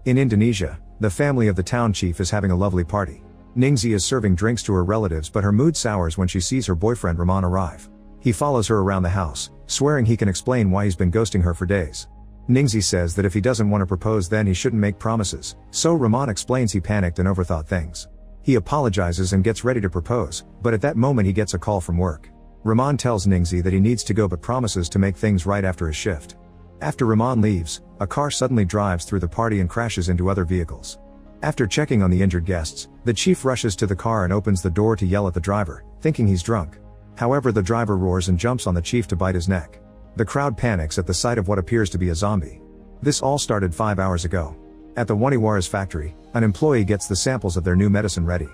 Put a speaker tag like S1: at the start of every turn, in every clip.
S1: In Indonesia, the family of the town chief is having a lovely party. Ningsi is serving drinks to her relatives, but her mood sours when she sees her boyfriend Rahman arrive. He follows her around the house, swearing he can explain why he's been ghosting her for days. Ningsi says that if he doesn't want to propose, then he shouldn't make promises, so Rahman explains he panicked and overthought things. He apologizes and gets ready to propose, but at that moment he gets a call from work. Rahman tells Ningsi that he needs to go but promises to make things right after his shift. After Rahman leaves, a car suddenly drives through the party and crashes into other vehicles. After checking on the injured guests, the chief rushes to the car and opens the door to yell at the driver, thinking he's drunk. However, the driver roars and jumps on the chief to bite his neck. The crowd panics at the sight of what appears to be a zombie. This all started 5 hours ago. At the Waniwara's factory, an employee gets the samples of their new medicine ready.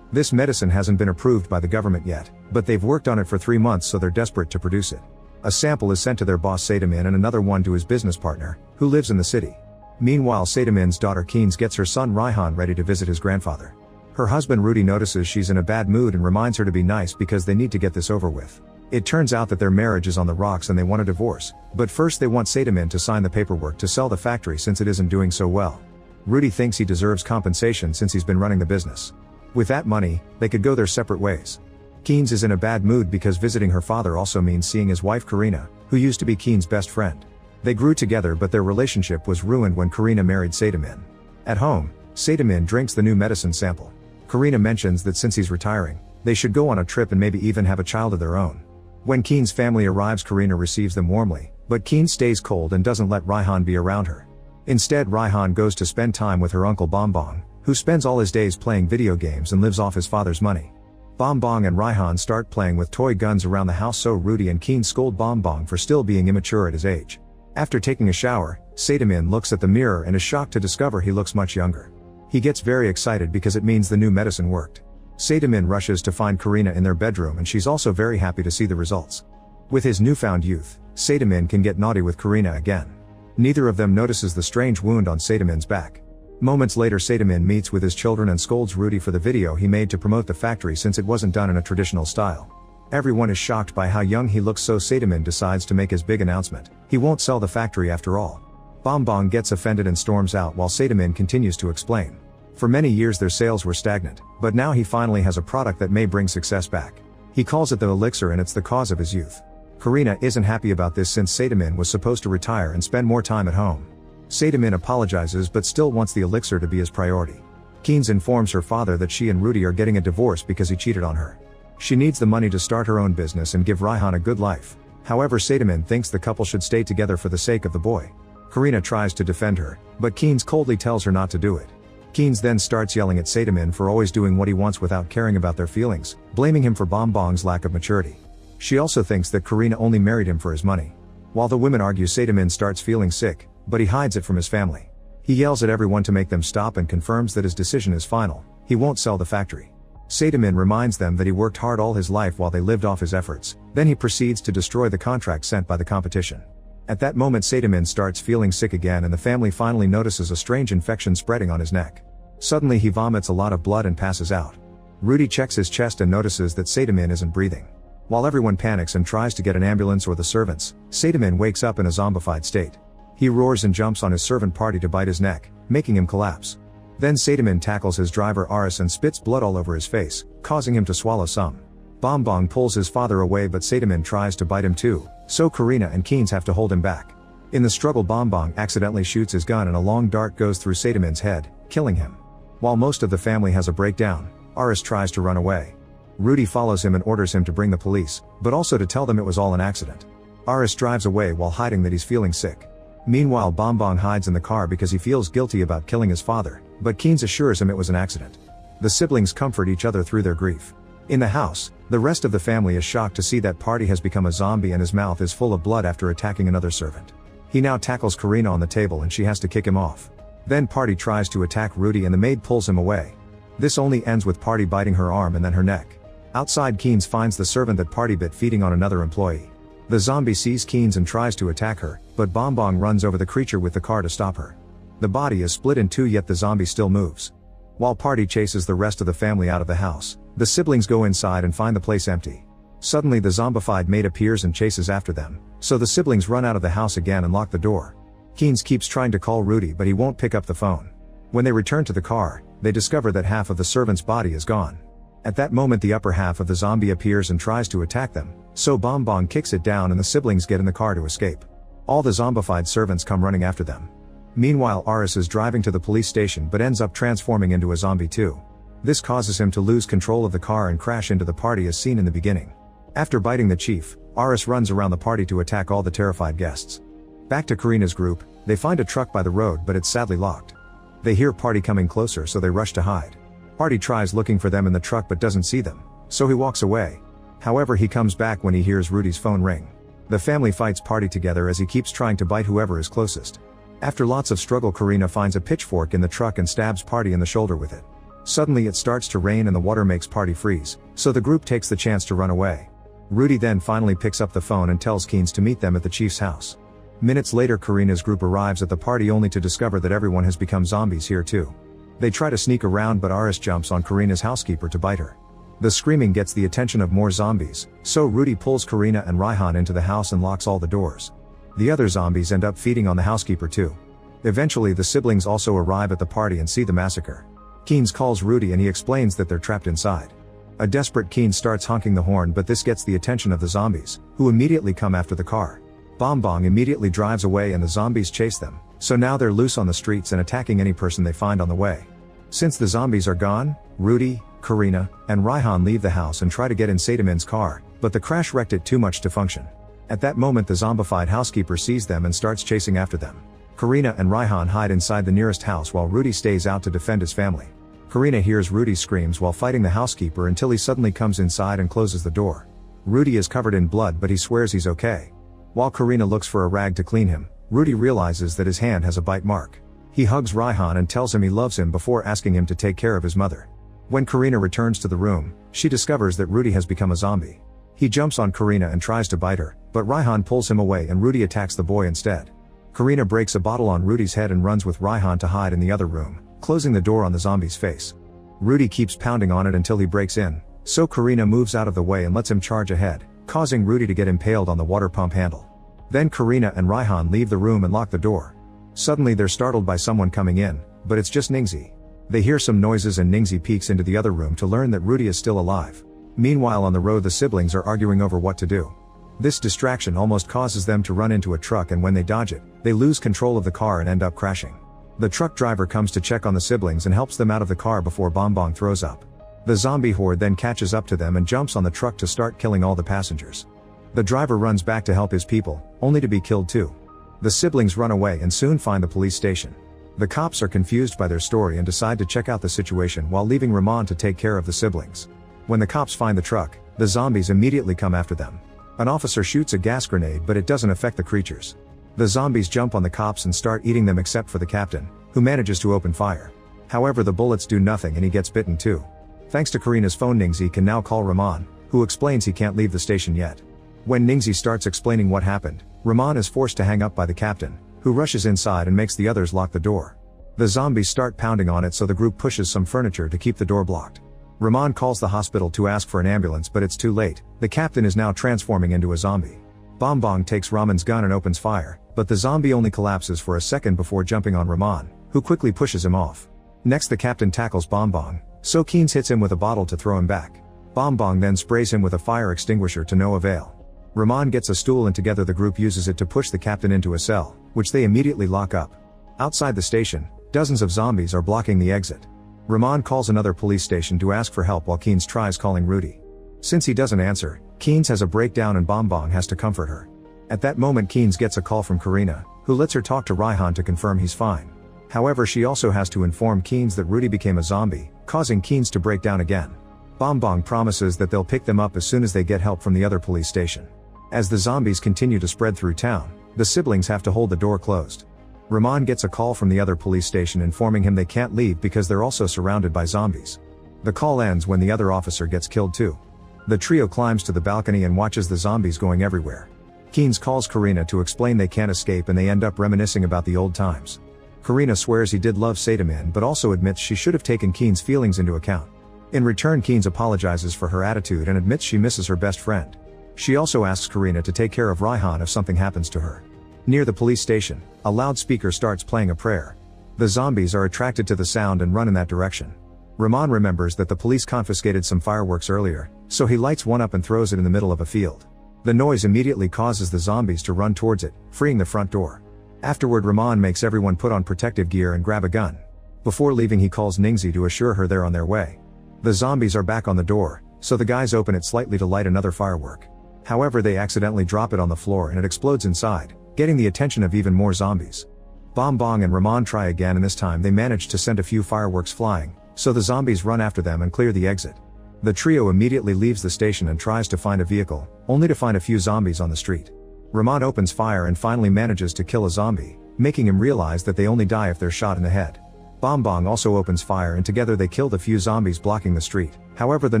S1: This medicine hasn't been approved by the government yet, but they've worked on it for 3 months, so they're desperate to produce it. A sample is sent to their boss Sadamin and another one to his business partner, who lives in the city. Meanwhile, Sadamin's daughter Keens gets her son Raihan ready to visit his grandfather. Her husband Rudy notices she's in a bad mood and reminds her to be nice because they need to get this over with. It turns out that their marriage is on the rocks and they want a divorce, but first they want Sadamin to sign the paperwork to sell the factory since it isn't doing so well. Rudy thinks he deserves compensation since he's been running the business. With that money, they could go their separate ways. Keens is in a bad mood because visiting her father also means seeing his wife Karina, who used to be Keens' best friend. They grew together, but their relationship was ruined when Karina married Sadamin. At home, Sadamin drinks the new medicine sample. Karina mentions that since he's retiring, they should go on a trip and maybe even have a child of their own. When Keens' family arrives, Karina receives them warmly, but Keens stays cold and doesn't let Raihan be around her. Instead, Raihan goes to spend time with her uncle Bombong, who spends all his days playing video games and lives off his father's money. Bombong and Raihan start playing with toy guns around the house, so Rudy and Keens scold Bombong for still being immature at his age. After taking a shower, Sadamin looks at the mirror and is shocked to discover he looks much younger. He gets very excited because it means the new medicine worked. Sadamin rushes to find Karina in their bedroom and she's also very happy to see the results. With his newfound youth, Sadamin can get naughty with Karina again. Neither of them notices the strange wound on Sadamin's back. Moments later, Sadamin meets with his children and scolds Rudy for the video he made to promote the factory since it wasn't done in a traditional style. Everyone is shocked by how young he looks, so Sadamin decides to make his big announcement. He won't sell the factory after all. Bombong gets offended and storms out while Sadamin continues to explain. For many years their sales were stagnant, but now he finally has a product that may bring success back. He calls it the elixir and it's the cause of his youth. Karina isn't happy about this since Sadamin was supposed to retire and spend more time at home. Sadamin apologizes but still wants the elixir to be his priority. Keens informs her father that she and Rudy are getting a divorce because he cheated on her. She needs the money to start her own business and give Raihan a good life. However, Sadamin thinks the couple should stay together for the sake of the boy. Karina tries to defend her, but Keens coldly tells her not to do it. Keens then starts yelling at Sadamin for always doing what he wants without caring about their feelings, blaming him for Bombong's lack of maturity. She also thinks that Karina only married him for his money. While the women argue, Sadamin starts feeling sick, but he hides it from his family. He yells at everyone to make them stop and confirms that his decision is final. He won't sell the factory. Sadamin reminds them that he worked hard all his life while they lived off his efforts. Then he proceeds to destroy the contract sent by the competition. At that moment, Sadamin starts feeling sick again and the family finally notices a strange infection spreading on his neck. Suddenly he vomits a lot of blood and passes out. Rudy checks his chest and notices that Sadamin isn't breathing. While everyone panics and tries to get an ambulance or the servants, Sadamin wakes up in a zombified state. He roars and jumps on his servant party to bite his neck, making him collapse. Then Sadamin tackles his driver Aris and spits blood all over his face, causing him to swallow some. Bombong pulls his father away, but Sadamin tries to bite him too, so Karina and Keens have to hold him back. In the struggle, Bombong accidentally shoots his gun and a long dart goes through Sadamin's head, killing him. While most of the family has a breakdown, Aris tries to run away. Rudy follows him and orders him to bring the police, but also to tell them it was all an accident. Aris drives away while hiding that he's feeling sick. Meanwhile, Bombong hides in the car because he feels guilty about killing his father, but Keens assures him it was an accident. The siblings comfort each other through their grief. In the house, the rest of the family is shocked to see that Party has become a zombie and his mouth is full of blood after attacking another servant. He now tackles Karina on the table and she has to kick him off. Then Party tries to attack Rudy and the maid pulls him away. This only ends with Party biting her arm and then her neck. Outside, Keens finds the servant that Party bit feeding on another employee. The zombie sees Keens and tries to attack her, but Bombong runs over the creature with the car to stop her. The body is split in two, yet the zombie still moves. While Party chases the rest of the family out of the house, the siblings go inside and find the place empty. Suddenly the zombified maid appears and chases after them, so the siblings run out of the house again and lock the door. Keens keeps trying to call Rudy, but he won't pick up the phone. When they return to the car, they discover that half of the servant's body is gone. At that moment the upper half of the zombie appears and tries to attack them, so Bong kicks it down and the siblings get in the car to escape. All the zombified servants come running after them. Meanwhile Aris is driving to the police station but ends up transforming into a zombie too. This causes him to lose control of the car and crash into the party as seen in the beginning. After biting the chief, Aris runs around the party to attack all the terrified guests. Back to Karina's group, they find a truck by the road but it's sadly locked. They hear Party coming closer so they rush to hide. Party tries looking for them in the truck but doesn't see them, so he walks away. However, he comes back when he hears Rudy's phone ring. The family fights Party together as he keeps trying to bite whoever is closest. After lots of struggle, Karina finds a pitchfork in the truck and stabs Party in the shoulder with it. Suddenly it starts to rain and the water makes Party freeze, so the group takes the chance to run away. Rudy then finally picks up the phone and tells Keynes to meet them at the chief's house. Minutes later Karina's group arrives at the party only to discover that everyone has become zombies here too. They try to sneak around but Aris jumps on Karina's housekeeper to bite her. The screaming gets the attention of more zombies, so Rudy pulls Karina and Raihan into the house and locks all the doors. The other zombies end up feeding on the housekeeper too. Eventually the siblings also arrive at the party and see the massacre. Keynes calls Rudy and he explains that they're trapped inside. A desperate Keynes starts honking the horn but this gets the attention of the zombies, who immediately come after the car. Bong immediately drives away and the zombies chase them, so now they're loose on the streets and attacking any person they find on the way. Since the zombies are gone, Rudy, Karina, and Raihan leave the house and try to get in Sadamin's car, but the crash wrecked it too much to function. At that moment the zombified housekeeper sees them and starts chasing after them. Karina and Raihan hide inside the nearest house while Rudy stays out to defend his family. Karina hears Rudy's screams while fighting the housekeeper until he suddenly comes inside and closes the door. Rudy is covered in blood but he swears he's okay. While Karina looks for a rag to clean him, Rudy realizes that his hand has a bite mark. He hugs Raihan and tells him he loves him before asking him to take care of his mother. When Karina returns to the room, she discovers that Rudy has become a zombie. He jumps on Karina and tries to bite her, but Raihan pulls him away and Rudy attacks the boy instead. Karina breaks a bottle on Rudy's head and runs with Raihan to hide in the other room, closing the door on the zombie's face. Rudy keeps pounding on it until he breaks in, so Karina moves out of the way and lets him charge ahead, causing Rudy to get impaled on the water pump handle. Then Karina and Raihan leave the room and lock the door. Suddenly they're startled by someone coming in, but it's just Ningxi. They hear some noises and Ningxi peeks into the other room to learn that Rudy is still alive. Meanwhile on the road the siblings are arguing over what to do. This distraction almost causes them to run into a truck and when they dodge it, they lose control of the car and end up crashing. The truck driver comes to check on the siblings and helps them out of the car before Bong throws up. The zombie horde then catches up to them and jumps on the truck to start killing all the passengers. The driver runs back to help his people, only to be killed too. The siblings run away and soon find the police station. The cops are confused by their story and decide to check out the situation while leaving Rahman to take care of the siblings. When the cops find the truck, the zombies immediately come after them. An officer shoots a gas grenade but it doesn't affect the creatures. The zombies jump on the cops and start eating them except for the captain, who manages to open fire. However, the bullets do nothing and he gets bitten too. Thanks to Karina's phone, Ningxi can now call Rahman, who explains he can't leave the station yet. When Ningxi starts explaining what happened, Rahman is forced to hang up by the captain, who rushes inside and makes the others lock the door. The zombies start pounding on it so the group pushes some furniture to keep the door blocked. Rahman calls the hospital to ask for an ambulance but it's too late, the captain is now transforming into a zombie. Bong takes Rahman's gun and opens fire, but the zombie only collapses for a second before jumping on Rahman, who quickly pushes him off. Next the captain tackles Bong, so Keynes hits him with a bottle to throw him back. Bong then sprays him with a fire extinguisher to no avail. Rahman gets a stool and together the group uses it to push the captain into a cell, which they immediately lock up. Outside the station, dozens of zombies are blocking the exit. Rahman calls another police station to ask for help while Keynes tries calling Rudy. Since he doesn't answer, Keynes has a breakdown and Bong has to comfort her. At that moment Keynes gets a call from Karina, who lets her talk to Raihan to confirm he's fine. However, she also has to inform Keynes that Rudy became a zombie, causing Keynes to break down again. Bong promises that they'll pick them up as soon as they get help from the other police station. As the zombies continue to spread through town, the siblings have to hold the door closed. Rahman gets a call from the other police station informing him they can't leave because they're also surrounded by zombies. The call ends when the other officer gets killed too. The trio climbs to the balcony and watches the zombies going everywhere. Keynes calls Karina to explain they can't escape and they end up reminiscing about the old times. Karina swears he did love Sadamin but also admits she should have taken Keynes' feelings into account. In return, Keynes apologizes for her attitude and admits she misses her best friend. She also asks Karina to take care of Raihan if something happens to her. Near the police station, a loudspeaker starts playing a prayer. The zombies are attracted to the sound and run in that direction. Rahman remembers that the police confiscated some fireworks earlier, so he lights one up and throws it in the middle of a field. The noise immediately causes the zombies to run towards it, freeing the front door. Afterward, Rahman makes everyone put on protective gear and grab a gun. Before leaving, he calls Ningzi to assure her they're on their way. The zombies are back on the door, so the guys open it slightly to light another firework. However, they accidentally drop it on the floor and it explodes inside, getting the attention of even more zombies. Bong and Rahman try again, and this time they manage to send a few fireworks flying, so the zombies run after them and clear the exit. The trio immediately leaves the station and tries to find a vehicle, only to find a few zombies on the street. Rahman opens fire and finally manages to kill a zombie, making him realize that they only die if they're shot in the head. Bong also opens fire and together they kill the few zombies blocking the street. However, the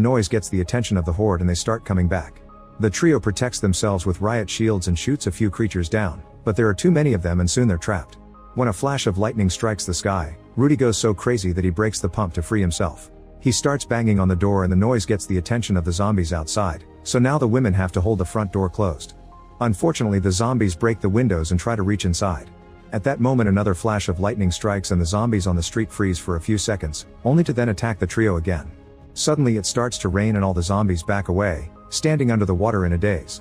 S1: noise gets the attention of the horde and they start coming back. The trio protects themselves with riot shields and shoots a few creatures down, but there are too many of them and soon they're trapped. When a flash of lightning strikes the sky, Rudy goes so crazy that he breaks the pump to free himself. He starts banging on the door and the noise gets the attention of the zombies outside, so now the women have to hold the front door closed. Unfortunately, the zombies break the windows and try to reach inside. At that moment, another flash of lightning strikes and the zombies on the street freeze for a few seconds, only to then attack the trio again. Suddenly it starts to rain and all the zombies back away, standing under the water in a daze.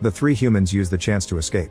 S1: The three humans use the chance to escape.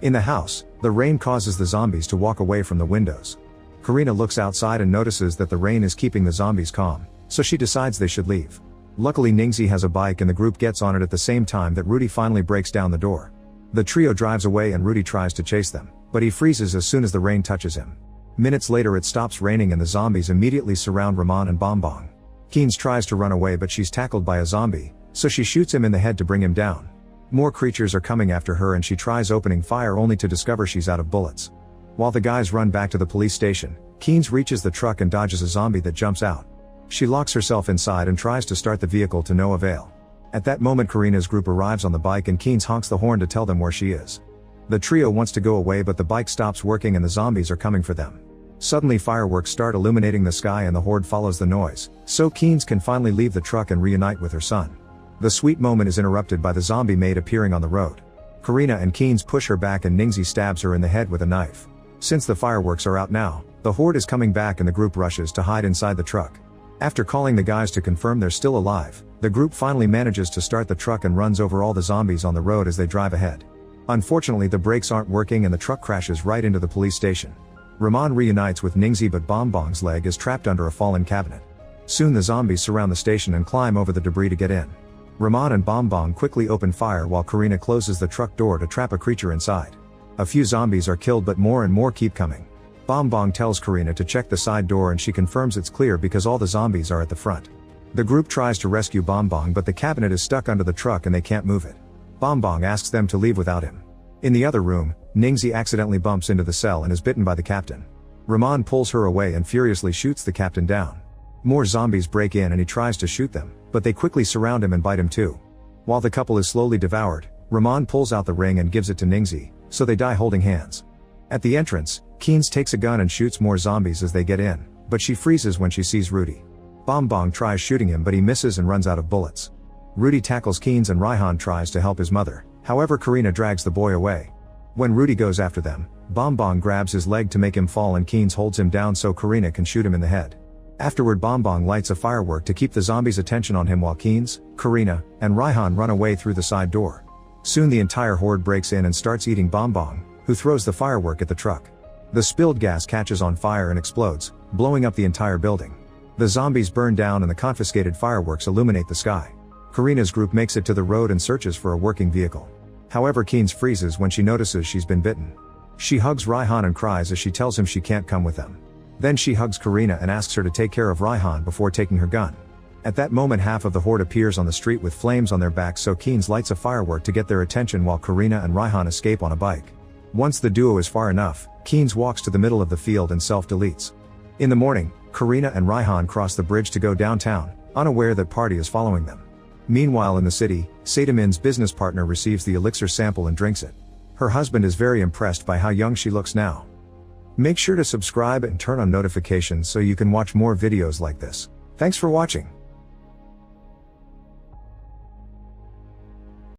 S1: In the house, the rain causes the zombies to walk away from the windows. Karina looks outside and notices that the rain is keeping the zombies calm, so she decides they should leave. Luckily, Ningzi has a bike and the group gets on it at the same time that Rudy finally breaks down the door. The trio drives away and Rudy tries to chase them, but he freezes as soon as the rain touches him. Minutes later it stops raining and the zombies immediately surround Rahman and Bong. Keenes tries to run away but she's tackled by a zombie, so she shoots him in the head to bring him down. More creatures are coming after her and she tries opening fire only to discover she's out of bullets. While the guys run back to the police station, Keenes reaches the truck and dodges a zombie that jumps out. She locks herself inside and tries to start the vehicle to no avail. At that moment, Karina's group arrives on the bike and Keenes honks the horn to tell them where she is. The trio wants to go away but the bike stops working and the zombies are coming for them. Suddenly fireworks start illuminating the sky and the horde follows the noise, so Keenes can finally leave the truck and reunite with her son. The sweet moment is interrupted by the zombie maid appearing on the road. Karina and Keenes push her back and Ningzi stabs her in the head with a knife. Since the fireworks are out now, the horde is coming back and the group rushes to hide inside the truck. After calling the guys to confirm they're still alive, the group finally manages to start the truck and runs over all the zombies on the road as they drive ahead. Unfortunately, the brakes aren't working and the truck crashes right into the police station. Rahman reunites with Ningzi but Bong's leg is trapped under a fallen cabinet. Soon the zombies surround the station and climb over the debris to get in. Rahman and Bong quickly open fire while Karina closes the truck door to trap a creature inside. A few zombies are killed but more and more keep coming. Bong tells Karina to check the side door and she confirms it's clear because all the zombies are at the front. The group tries to rescue Bong but the cabinet is stuck under the truck and they can't move it. Bong asks them to leave without him. In the other room, Ningzi accidentally bumps into the cell and is bitten by the captain. Rahman pulls her away and furiously shoots the captain down. More zombies break in and he tries to shoot them, but they quickly surround him and bite him too. While the couple is slowly devoured, Rahman pulls out the ring and gives it to Ningzi, so they die holding hands. At the entrance, Keenes takes a gun and shoots more zombies as they get in, but she freezes when she sees Rudy. Bong tries shooting him but he misses and runs out of bullets. Rudy tackles Keenes and Raihan tries to help his mother, however Karina drags the boy away. When Rudy goes after them, Bong grabs his leg to make him fall and Keenes holds him down so Karina can shoot him in the head. Afterward, Bong lights a firework to keep the zombies' attention on him while Keenes, Karina, and Raihan run away through the side door. Soon the entire horde breaks in and starts eating Bong, who throws the firework at the truck. The spilled gas catches on fire and explodes, blowing up the entire building. The zombies burn down and the confiscated fireworks illuminate the sky. Karina's group makes it to the road and searches for a working vehicle. However, Keenes freezes when she notices she's been bitten. She hugs Raihan and cries as she tells him she can't come with them. Then she hugs Karina and asks her to take care of Raihan before taking her gun. At that moment, half of the horde appears on the street with flames on their backs, so Keenes lights a firework to get their attention while Karina and Raihan escape on a bike. Once the duo is far enough, Keenes walks to the middle of the field and self-deletes. In the morning, Karina and Raihan cross the bridge to go downtown, unaware that Party is following them. Meanwhile in the city, Sadamin's business partner receives the elixir sample and drinks it. Her husband is very impressed by how young she looks now. Make sure to subscribe and turn on notifications so you can watch more videos like this. Thanks for watching.